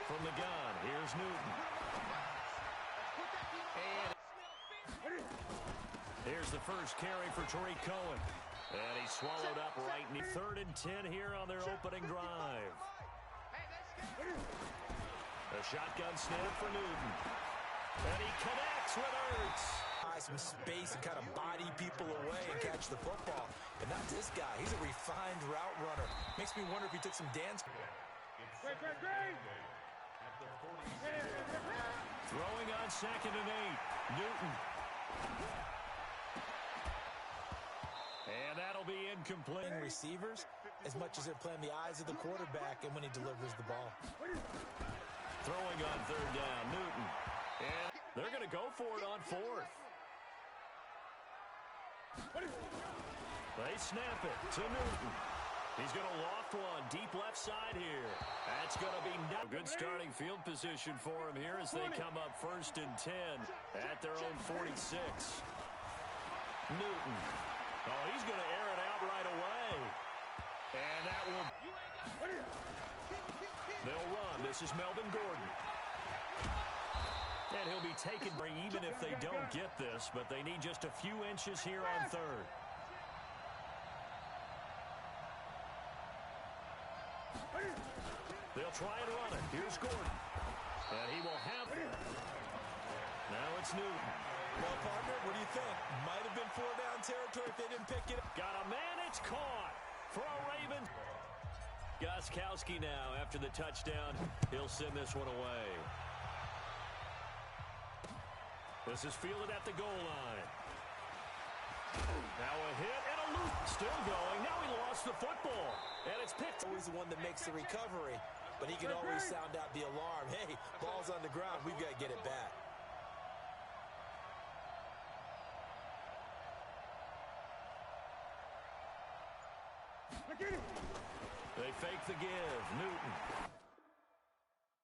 From the gun, here's Newton. And here's the first carry for Tariq Cohen. And he swallowed up right in 3rd and 10 here on their opening drive. A shotgun snap for Newton. And he connects with Ertz. Some space and kind of body people away and catch the football. But not this guy. He's a refined route runner. Makes me wonder if he took some dance. Great. Throwing on 2nd and 8. Newton. And that'll be incomplete. Receivers, as much as they're playing the eyes of the quarterback and when he delivers the ball. Throwing on 3rd down, Newton. And they're going to go for it on 4th. They snap it to Newton. He's going to loft one deep left side here. That's going to be a good starting field position for him here as they come up 1st and 10 at their own 46. Newton. Oh, he's going to air it out right away. And that will... They'll run. This is Melvin Gordon. And he'll be taken even if they don't get this, but they need just a few inches here on 3rd. They'll try and run it. Here's Gordon. And he will have it. Now it's Newton. Well, partner, what do you think? Might have been 4-down territory if they didn't pick it up. Got a man. It's caught for a Ravens. Gostkowski now after the touchdown. He'll send this one away. This is fielded at the goal line. Now a hit and a loop. Still going. Now he lost the football. And it's picked. Always the one that makes the recovery, but he can always sound out the alarm. Hey, ball's on the ground. We've got to get it back. They fake the give. Newton.